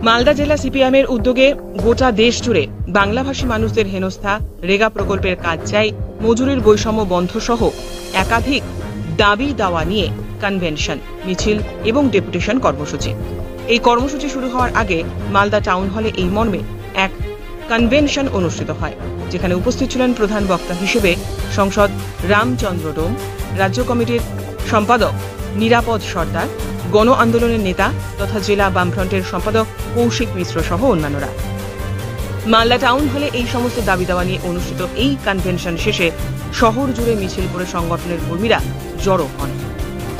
মালদা জেলা সিপিএমের উদ্যোগে গোটা দেশ জুড়ে বাংলাভাষী মানুষদের হেনস্থা, রেগা প্রকল্পের কাজ চাই, মজুরির বৈষম্য বন্ধ সহ একাধিক দাবি দাওয়া নিয়ে কনভেনশন, মিছিল এবং ডেপুটেশন কর্মসূচি। এই কর্মসূচি শুরু হওয়ার আগে মালদা টাউন হলে এই মর্মে এক কনভেনশন অনুষ্ঠিত হয়, যেখানে উপস্থিত ছিলেন প্রধান বক্তা হিসেবে সংসদ রামচন্দ্র ডোম, রাজ্য কমিটির সম্পাদক নিরাপদ সর্দার, গণ আন্দোলনের নেতা তথা জেলা বামফ্রন্টের সম্পাদক কৌশিক মিশ্র সহ অন্যান্যরা। মালদা টাউন হলে এই সমস্ত দাবি দাওয়া নিয়ে অনুষ্ঠিত এই কনভেনশন শেষে শহর জুড়ে মিছিল করে সংগঠনের কর্মীরা জড়ো হন।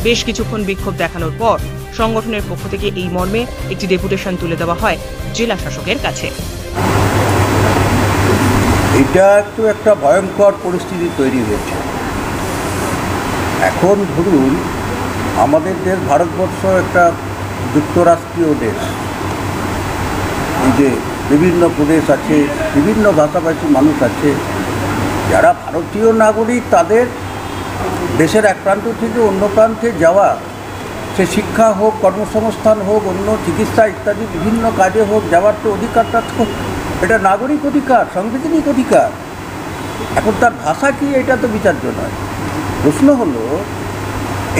বেশ কিছুক্ষণ বিক্ষোভ দেখানোর পর সংগঠনের পক্ষ থেকে এই মর্মে একটি ডেপুটেশন তুলে দেওয়া হয় জেলা শাসকের কাছে। এটা তো একটা ভয়ঙ্কর পরিস্থিতি তৈরি হয়েছে। এখন ধরুন, আমাদের দেশ ভারতবর্ষ একটা যুক্তরাষ্ট্রীয় দেশ। এই যে বিভিন্ন প্রদেশ আছে, বিভিন্ন ভাষাভাষী মানুষ আছে, যারা ভারতীয় নাগরিক, তাদের দেশের এক প্রান্ত থেকে অন্য প্রান্তে যাওয়া, সে শিক্ষা হোক, কর্মসংস্থান হোক, অন্য চিকিৎসা ইত্যাদি বিভিন্ন কাজে হোক, যাওয়ার তো অধিকারটা তো এটা নাগরিক অধিকার, সাংবিধানিক অধিকার। এখন তার ভাষা কি, এটা তো বিচার্য নয়। প্রশ্ন হলো,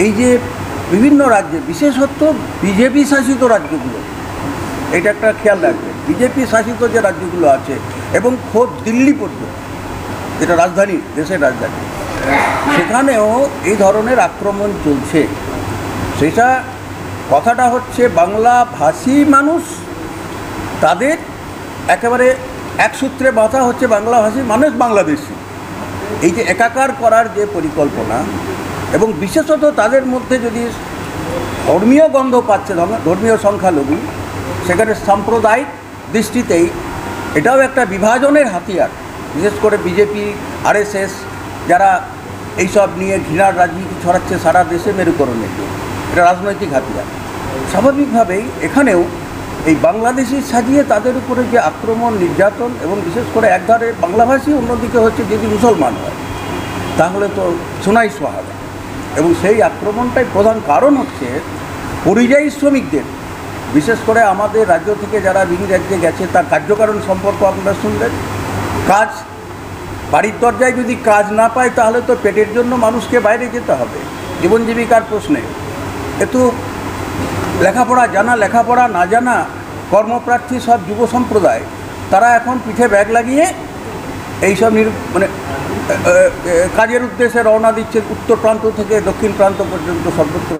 এই যে বিভিন্ন রাজ্যে, বিশেষত বিজেপি শাসিত রাজ্যগুলো, এটা একটা খেয়াল রাখবে, বিজেপি শাসিত যে রাজ্যগুলো আছে এবং খোদ দিল্লি পর্যন্ত, যেটা রাজধানী, দেশের রাজধানী, সেখানেও এই ধরনের আক্রমণ চলছে। সেটা কথাটা হচ্ছে, বাংলা ভাষী মানুষ তাদের একেবারে এক সূত্রে বাঁধা হচ্ছে, বাংলা ভাষী মানুষ বাংলাদেশি। এই যে একাকার করার যে পরিকল্পনা, এবং বিশেষত তাদের মধ্যে যদি ধর্মীয় গন্ধ পাচ্ছে, ধর্মীয় সংখ্যালঘু, সেখানে সাম্প্রদায়িক দৃষ্টিতেই এটাও একটা বিভাজনের হাতিয়ার। বিশেষ করে বিজেপি, আরএসএস যারা এইসব নিয়ে ঘৃণার রাজনীতি ছড়াচ্ছে সারা দেশে মেরুকরণে, এটা রাজনৈতিক হাতিয়ার। স্বাভাবিকভাবেই এখানেও এই বাংলাদেশি সাজিয়ে তাদের উপরে যে আক্রমণ, নির্যাতন, এবং বিশেষ করে একধারে বাংলাভাষী, অন্যদিকে হচ্ছে যদি মুসলমান হয়, তাহলে তো সোনাই সোহাগা। এবং সেই আক্রমণটাই প্রধান কারণ হচ্ছে পরিযায়ী শ্রমিকদের, বিশেষ করে আমাদের রাজ্য থেকে যারা বিভিন্ন রাজ্যে গেছে, তার কার্যকারণ সম্পর্ক আপনারা শুনলেন। কাজ, বাড়ির দরজায় যদি কাজ না পায়, তাহলে তো পেটের জন্য মানুষকে বাইরে যেতে হবে, জীবন জীবিকার প্রশ্নে। এতো লেখাপড়া জানা, লেখাপড়া না জানা কর্মপ্রার্থী সব যুব সম্প্রদায়, তারা এখন পিঠে ব্যাগ লাগিয়ে এইসব কাজের উদ্দেশ্যে রওনা দিচ্ছে, উত্তর প্রান্ত থেকে দক্ষিণ প্রান্ত পর্যন্ত সর্বত্র।